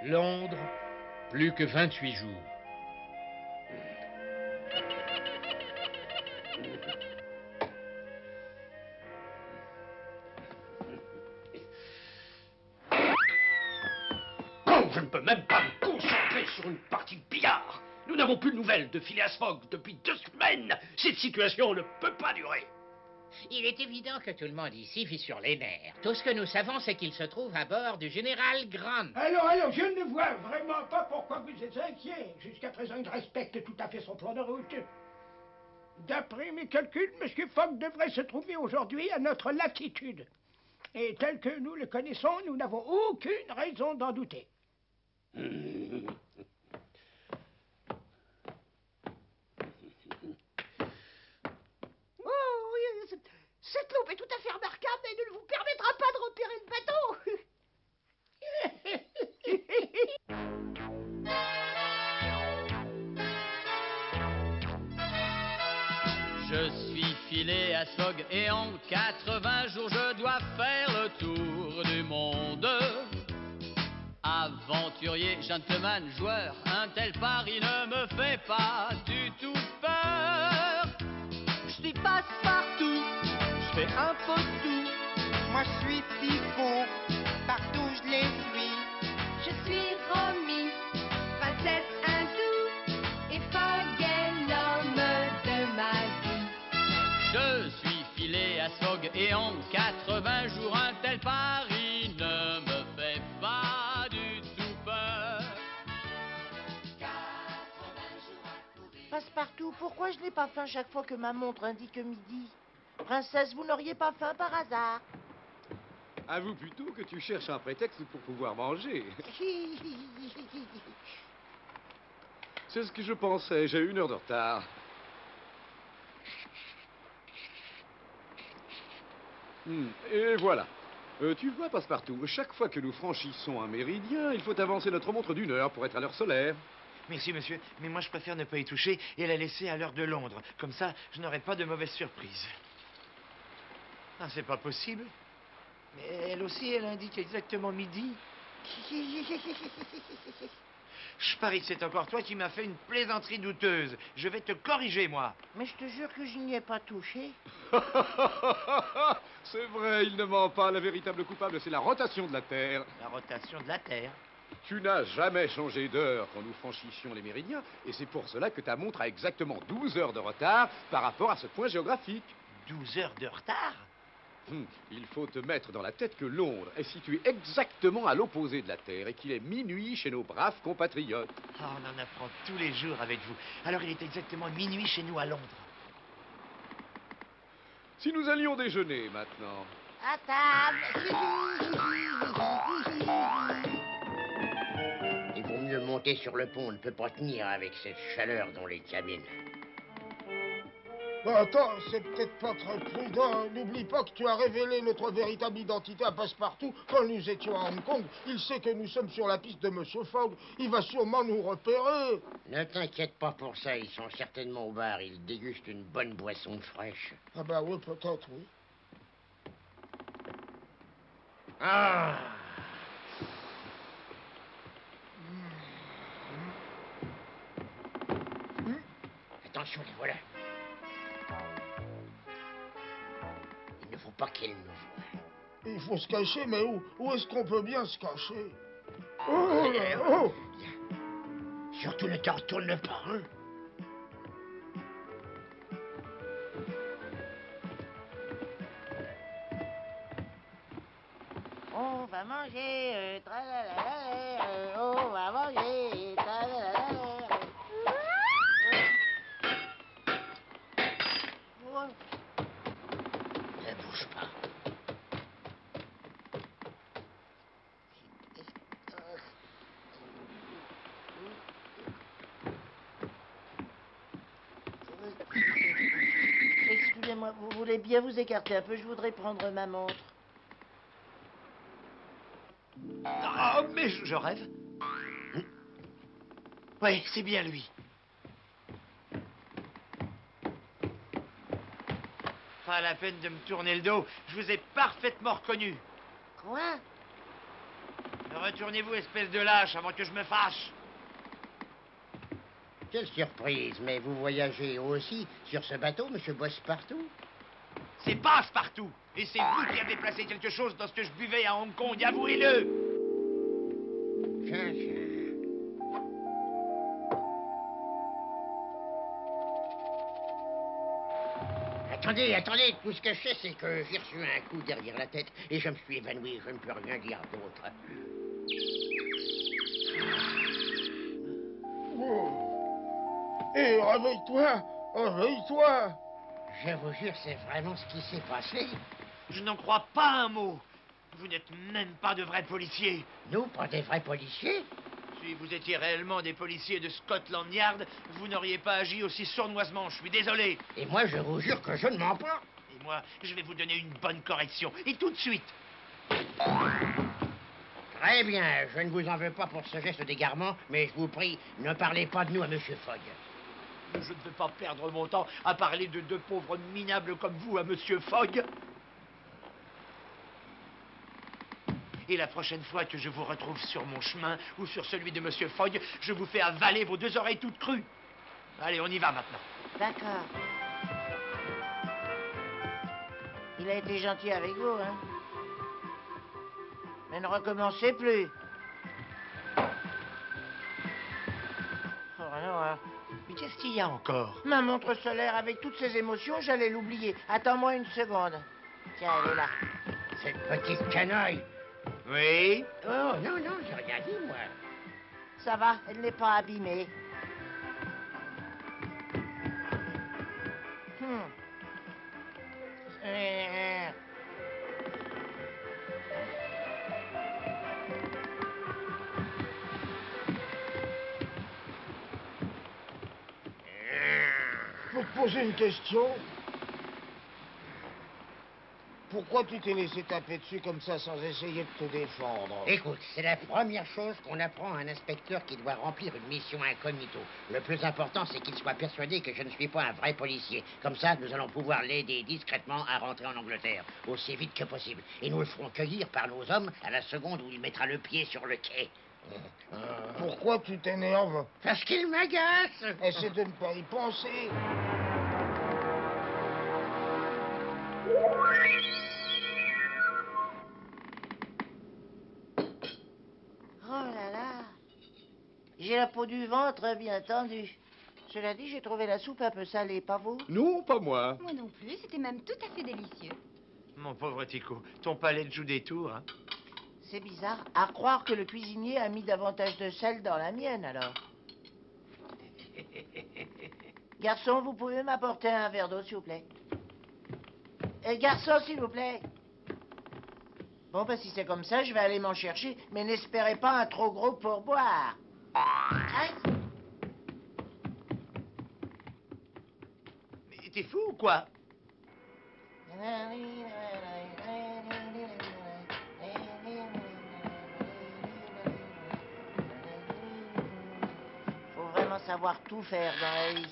Londres, plus que 28 jours. Oh, je ne peux même pas me concentrer sur une partie de billard. Nous n'avons plus de nouvelles de Phileas Fogg depuis 2 semaines. Cette situation ne peut pas durer. Il est évident que tout le monde ici vit sur les nerfs. Tout ce que nous savons, c'est qu'il se trouve à bord du général Grant. Alors, je ne vois vraiment pas pourquoi vous êtes inquiet. Jusqu'à présent, il respecte tout à fait son plan de route. D'après mes calculs, M. Fogg devrait se trouver aujourd'hui à notre latitude. Et tel que nous le connaissons, nous n'avons aucune raison d'en douter. Oh, oui, cette loupe est tout à fait remarquable, mais elle ne vous permettra pas de repérer le bateau. Je suis Phileas Fogg et en 80 jours je dois faire le tour du monde. Aventurier, gentleman, joueur, un tel pari ne me fait pas du tout peur. Je suis passe-partout, je fais un peu tout. Moi je suis Pico, partout je les suis. Je suis Romy, princesse hindoue, et Fogg est l'homme de ma vie. Je suis Phileas Fogg et en 80 jours un tel pari ne me fait pas du tout peur. Passepartout, pourquoi je n'ai pas faim chaque fois que ma montre indique midi? Princesse, vous n'auriez pas faim par hasard? Avoue plutôt que tu cherches un prétexte pour pouvoir manger. C'est ce que je pensais, j'ai 1 heure de retard. Et voilà. Tu vois, Passepartout, chaque fois que nous franchissons un méridien, il faut avancer notre montre d'1 heure pour être à l'heure solaire. Merci, monsieur, mais moi je préfère ne pas y toucher et la laisser à l'heure de Londres. Comme ça, je n'aurai pas de mauvaise surprise. Ah, c'est pas possible. Mais elle aussi, elle indique exactement midi. Je parie que c'est encore toi qui m'as fait une plaisanterie douteuse. Je vais te corriger, moi. Mais je te jure que je n'y ai pas touché. C'est vrai, il ne ment pas. La véritable coupable, c'est la rotation de la Terre. La rotation de la Terre. Tu n'as jamais changé d'heure quand nous franchissions les méridiens, et c'est pour cela que ta montre a exactement 12 heures de retard par rapport à ce point géographique. 12 heures de retard? Il faut te mettre dans la tête que Londres est située exactement à l'opposé de la Terre et qu'il est minuit chez nos braves compatriotes. Oh, on en apprend tous les jours avec vous. Alors il est exactement minuit chez nous à Londres. Si nous allions déjeuner maintenant. À table. Il vaut mieux monter sur le pont, on ne peut pas tenir avec cette chaleur dans les cabines. Bon, attends, c'est peut-être pas très prudent. N'oublie pas que tu as révélé notre véritable identité à Passepartout quand nous étions à Hong Kong. Il sait que nous sommes sur la piste de Monsieur Fogg. Il va sûrement nous repérer. Ne t'inquiète pas pour ça, ils sont certainement au bar. Ils dégustent une bonne boisson fraîche. Ah bah oui, peut-être, oui. Ah! Attention, les voilà. Il ne faut pas qu'elle nous voie. Il faut se cacher, mais où? Où est-ce qu'on peut bien se cacher? Oh, oh. Surtout ne te retourne pas, hein? On va manger, on va manger, Ne bouge pas. Excusez-moi, vous voulez bien vous écarter un peu? Je voudrais prendre ma montre. Oh, mais je rêve. Oui, c'est bien lui. Pas la peine de me tourner le dos. Je vous ai parfaitement reconnu. Quoi? Retournez-vous, espèce de lâche, avant que je me fâche. Quelle surprise, mais vous voyagez aussi sur ce bateau, monsieur Bosse-Partout? C'est Passe-Partout. Et c'est vous qui avez placé quelque chose dans ce que je buvais à Hong Kong, avouez-le. Tiens, tiens. Attendez, attendez, tout ce que je sais, c'est que j'ai reçu un coup derrière la tête et je me suis évanoui, je ne peux rien dire d'autre. Hé, réveille-toi! Réveille-toi! Je vous jure, c'est vraiment ce qui s'est passé. Je n'en crois pas un mot. Vous n'êtes même pas de vrais policiers. Nous, pas des vrais policiers? Si vous étiez réellement des policiers de Scotland Yard, vous n'auriez pas agi aussi sournoisement, je suis désolé. Et moi, je vous jure que je ne mens pas. Et moi, je vais vous donner une bonne correction, et tout de suite. Très bien, je ne vous en veux pas pour ce geste d'égarement, mais je vous prie, ne parlez pas de nous à Monsieur Fogg. Je ne veux pas perdre mon temps à parler de deux pauvres minables comme vous à Monsieur Fogg. Et la prochaine fois que je vous retrouve sur mon chemin ou sur celui de Monsieur Fogg, je vous fais avaler vos deux oreilles toutes crues. Allez, on y va maintenant. D'accord. Il a été gentil avec vous, hein? Mais ne recommencez plus. Oh non, hein. Mais qu'est-ce qu'il y a encore? Ma montre solaire, avec toutes ces émotions, j'allais l'oublier. Attends-moi une seconde. Tiens, elle est là. Cette petite canaille. Oui? Oh, non, non, j'ai rien dit, moi. Ça va, elle n'est pas abîmée. Faut te poser une question. Pourquoi tu t'es laissé taper dessus comme ça sans essayer de te défendre? Écoute, c'est la première chose qu'on apprend à un inspecteur qui doit remplir une mission incognito. Le plus important, c'est qu'il soit persuadé que je ne suis pas un vrai policier. Comme ça, nous allons pouvoir l'aider discrètement à rentrer en Angleterre, aussi vite que possible. Et nous le ferons cueillir par nos hommes à la seconde où il mettra le pied sur le quai. Pourquoi tu t'énerves? Parce qu'il m'agace. Essaie de ne pas y penser. Oh là là. J'ai la peau du ventre bien tendue. Cela dit, j'ai trouvé la soupe un peu salée, pas vous? Non, pas moi. Moi non plus, c'était même tout à fait délicieux. Mon pauvre Tico, ton palais joue des tours, hein? C'est bizarre. À croire que le cuisinier a mis davantage de sel dans la mienne, alors. Garçon, vous pouvez m'apporter un verre d'eau, s'il vous plaît? Garçon, s'il vous plaît. Bon, ben, si c'est comme ça, je vais aller m'en chercher, mais n'espérez pas un trop gros pourboire. Aïe. Mais t'es fou ou quoi? Faut vraiment savoir tout faire dans la vie.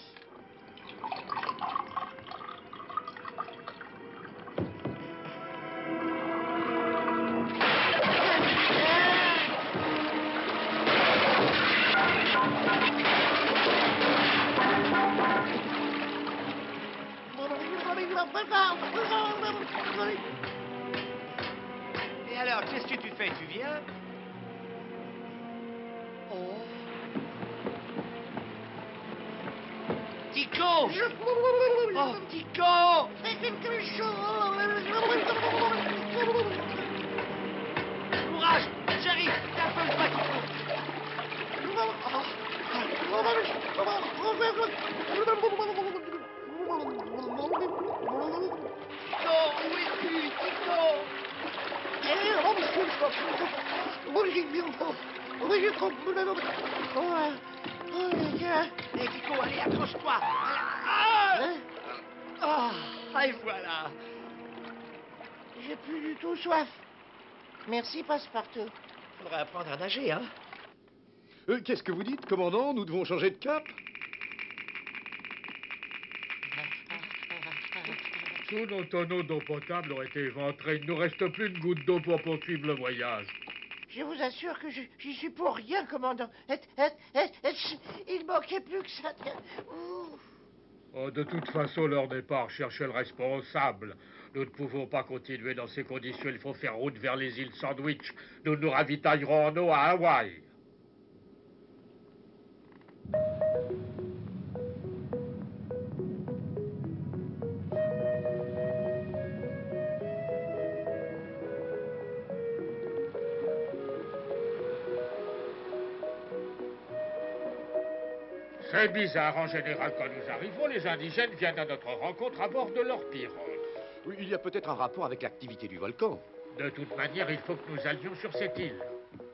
Et alors, qu'est-ce que tu fais? Tu viens? Oh. Tico! Oh, Tico! Fais quelque chose! Courage! J'arrive! T'as peu le pas, Tico, où es-tu, Tico? Et Tico, allez, accroche-toi! Et voilà! J'ai plus du tout soif. Merci, Passe-Partout. Faudrait apprendre à nager, hein? Qu'est-ce que vous dites, commandant? Nous devons changer de cap? Tous nos tonneaux d'eau potable ont été éventrés. Il ne nous reste plus une goutte d'eau pour poursuivre le voyage. Je vous assure que j'y suis pour rien, commandant. Il manquait plus que ça. Ouh. Oh, de toute façon, leur départ cherchait le responsable. Nous ne pouvons pas continuer dans ces conditions. Il faut faire route vers les îles Sandwich. Nous nous ravitaillerons en eau à Hawaï. C'est bizarre, en général, quand nous arrivons, les indigènes viennent à notre rencontre à bord de leur pirogue. Oui, il y a peut-être un rapport avec l'activité du volcan. De toute manière, il faut que nous allions sur cette île.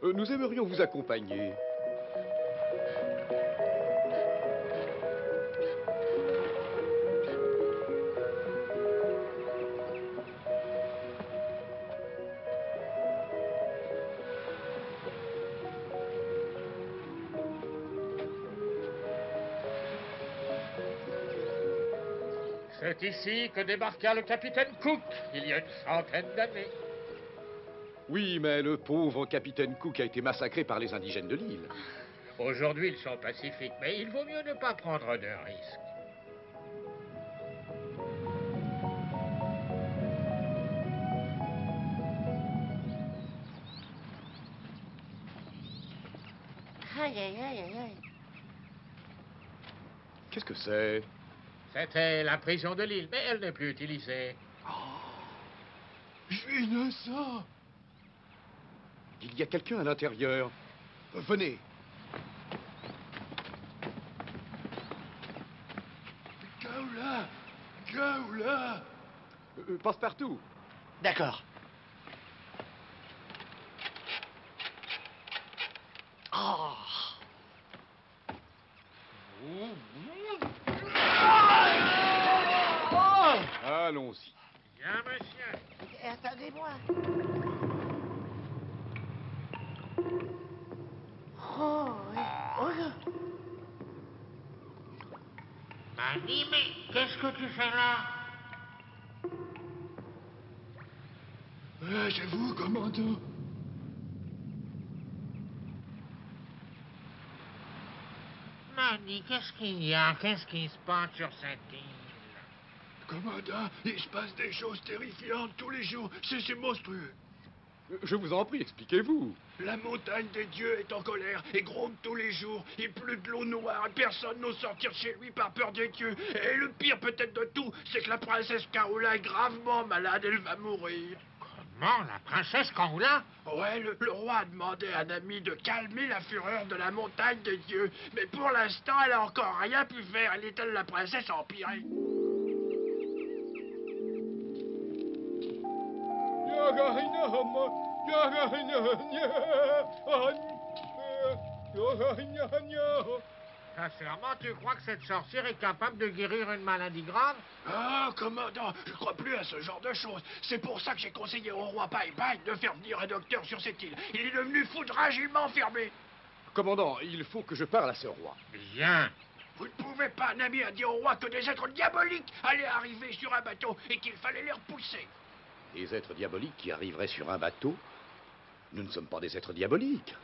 Nous aimerions vous accompagner. C'est ici que débarqua le capitaine Cook, il y a une centaine d'années. Oui, mais le pauvre capitaine Cook a été massacré par les indigènes de l'île. Aujourd'hui, ils sont pacifiques, mais il vaut mieux ne pas prendre de risques. Aïe, aïe, aïe, aïe, aïe. Qu'est-ce que c'est? C'était la prison de l'île, mais elle n'est plus utilisée. Je suis innocent. Il y a quelqu'un à l'intérieur. Venez. Gaoula! Gaoula! Passe-partout. D'accord. Oh. Allons-y. Bien, monsieur. Attendez-moi. Oh, oui. Oh, là. Manny, mais qu'est-ce que tu fais là? C'est vous, commandant. Manny, qu'est-ce qu'il y a? Qu'est-ce qui se passe sur cette île? Commandant, il se passe des choses terrifiantes tous les jours. C'est monstrueux. Je vous en prie, expliquez-vous. La montagne des dieux est en colère et gronde tous les jours. Il pleut de l'eau noire et personne n'ose sortir chez lui par peur des dieux. Et le pire peut-être de tout, c'est que la princesse Kaola est gravement malade, elle va mourir. Comment, la princesse Kaola? Ouais, le roi a demandé à un ami de calmer la fureur de la montagne des dieux. Mais pour l'instant, elle a encore rien pu faire. Elle est-elle la princesse empirée? Sincèrement, tu crois que cette sorcière est capable de guérir une maladie grave? Ah, commandant, je crois plus à ce genre de choses. C'est pour ça que j'ai conseillé au roi Pai Pai de faire venir un docteur sur cette île. Il est devenu foudragement fermé. Commandant, il faut que je parle à ce roi. Bien. Vous ne pouvez pas, Nami, a dit au roi que des êtres diaboliques allaient arriver sur un bateau et qu'il fallait les repousser. Des êtres diaboliques qui arriveraient sur un bateau? Nous ne sommes pas des êtres diaboliques.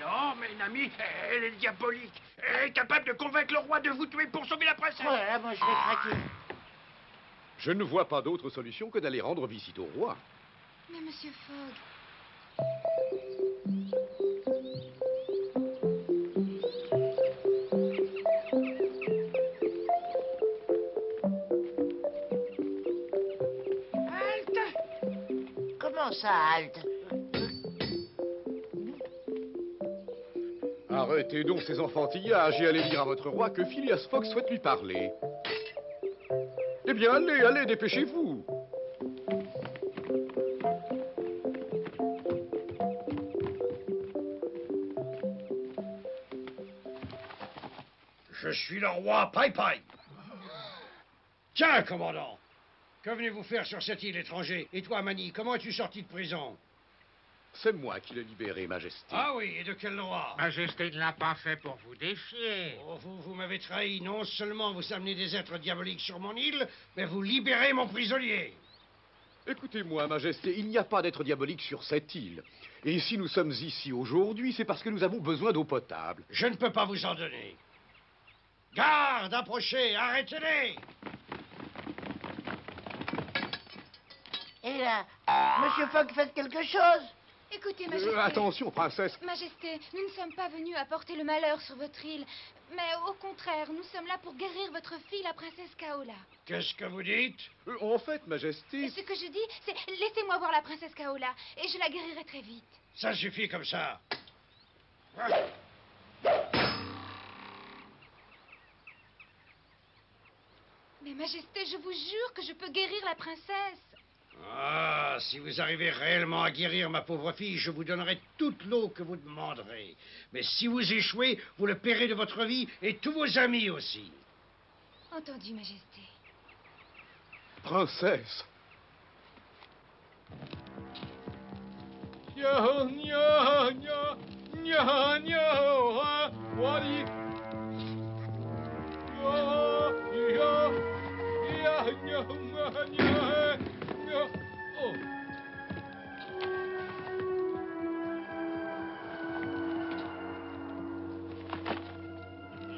Non, mais Nami, elle est diabolique. Elle est capable de convaincre le roi de vous tuer pour sauver la princesse. Oh là là, moi je vais craquer. Je ne vois pas d'autre solution que d'aller rendre visite au roi. Mais monsieur Fogg... Comment ça, halte? Arrêtez donc ces enfantillages et allez dire à votre roi que Phileas Fogg souhaite lui parler. Eh bien, allez, allez, dépêchez-vous. Je suis le roi Pai Pai. Tiens, commandant. Que venez-vous faire sur cette île étranger? Et toi, Manny, comment es-tu sorti de prison? C'est moi qui l'ai libéré, Majesté. Ah oui, et de quel droit? Majesté ne l'a pas fait pour vous défier. Oh, vous m'avez trahi. Non seulement vous amenez des êtres diaboliques sur mon île, mais vous libérez mon prisonnier. Écoutez-moi, Majesté, il n'y a pas d'être diabolique sur cette île. Et si nous sommes ici aujourd'hui, c'est parce que nous avons besoin d'eau potable. Je ne peux pas vous en donner. Garde, approchez, arrêtez-les! Et là, Monsieur Fogg, faites quelque chose. Écoutez, Majesté. Attention, princesse. Majesté, nous ne sommes pas venus apporter le malheur sur votre île. Mais au contraire, nous sommes là pour guérir votre fille, la princesse Kaola. Qu'est-ce que vous dites? En fait, Majesté... Ce que je dis, c'est laissez-moi voir la princesse Kaola et je la guérirai très vite. Ça suffit comme ça. Mais Majesté, je vous jure que je peux guérir la princesse. Ah, si vous arrivez réellement à guérir ma pauvre fille, je vous donnerai toute l'eau que vous demanderez. Mais si vous échouez, vous le paierez de votre vie et tous vos amis aussi. Entendu, Majesté. Princesse.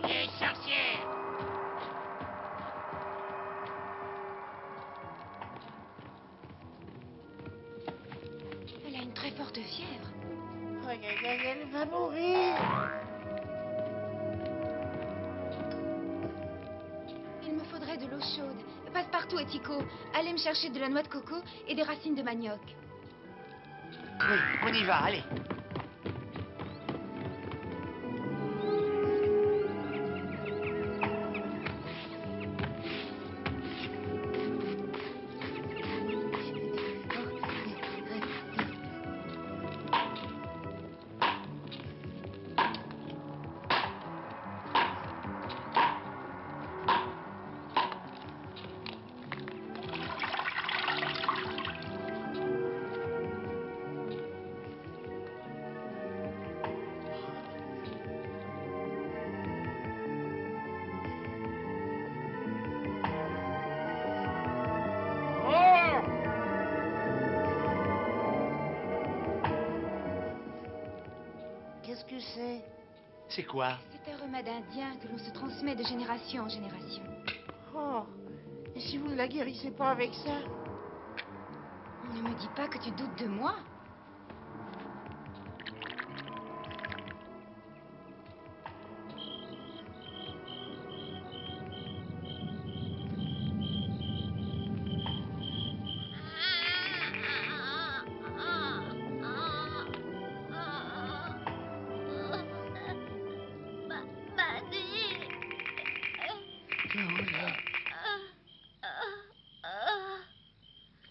Les sorcières! Elle a une très forte fièvre. Aïe, aïe, aïe, elle va mourir. Il me faudrait de l'eau chaude. Passe-partout et Tico, allez me chercher de la noix de coco et des racines de manioc. Oui, on y va, allez. Qu'est-ce que c'est? C'est quoi? C'est un remède indien que l'on se transmet de génération en génération. Oh, et si vous ne la guérissez pas avec ça? Ne me dis pas que tu doutes de moi.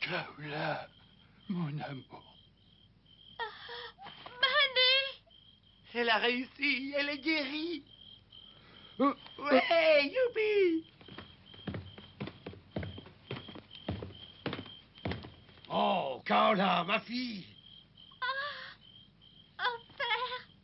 Kaola, mon amour. Elle a réussi, elle est guérie. Ouais, youpi! Oh, Kaola, ma fille!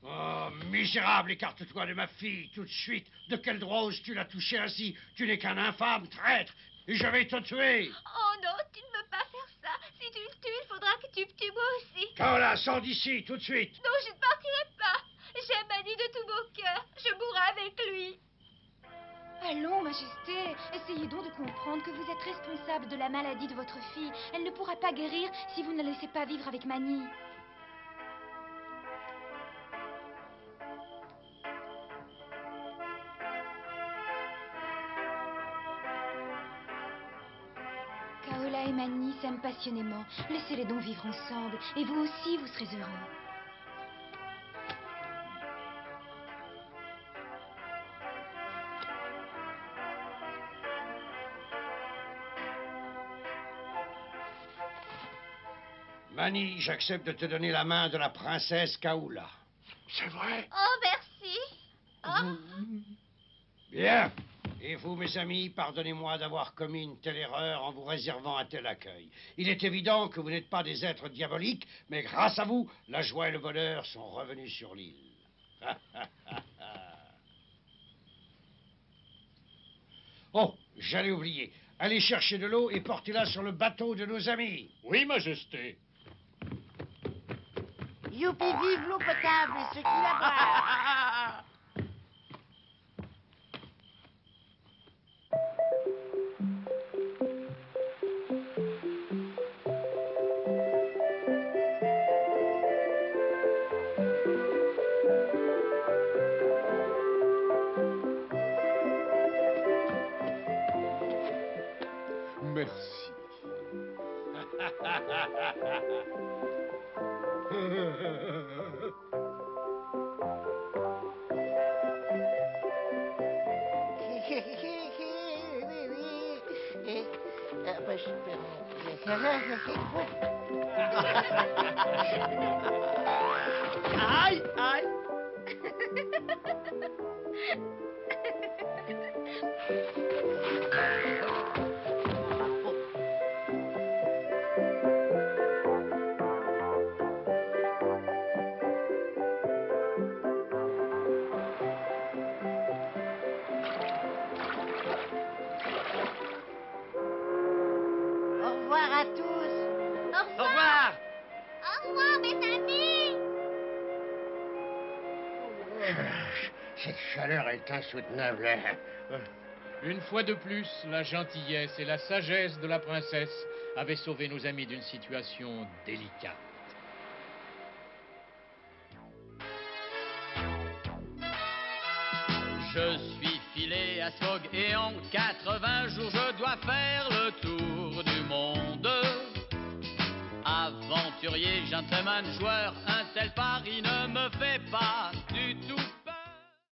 Oh, misérable, écarte-toi de ma fille, tout de suite. De quel droit oses-tu la toucher ainsi? Tu n'es qu'un infâme traître, et je vais te tuer. Oh non, tu ne peux pas faire ça. Si tu le tues, il faudra que tu me tues moi aussi. Kaola, sors d'ici, tout de suite. Non, je ne partirai pas. J'aime Annie de tout mon cœur. Je mourrai avec lui. Allons, Majesté, essayez donc de comprendre que vous êtes responsable de la maladie de votre fille. Elle ne pourra pas guérir si vous ne la laissez pas vivre avec Mani. Kaola et Mani s'aiment passionnément. Laissez-les donc vivre ensemble, et vous aussi, vous serez heureux. Mani, j'accepte de te donner la main de la princesse Kaola. C'est vrai? Oh, merci. Oh. Bien. Et vous, mes amis, pardonnez-moi d'avoir commis une telle erreur en vous réservant un tel accueil. Il est évident que vous n'êtes pas des êtres diaboliques, mais grâce à vous, la joie et le bonheur sont revenus sur l'île. Oh, j'allais oublier. allez chercher de l'eau et portez-la sur le bateau de nos amis. Oui, Majesté. Youpi, vive l'eau potable et ce qui la boit. Merci. Aïe, aïe. Au revoir à tous. Au Au revoir. revoir. Au revoir, mes amis. Cette chaleur est insoutenable. Une fois de plus, la gentillesse et la sagesse de la princesse avaient sauvé nos amis d'une situation délicate. Je suis filé à Smog et en 80 jours je dois faire le tour du monde. Aventurier, gentleman, joueur, un tel pari ne me fait pas du tout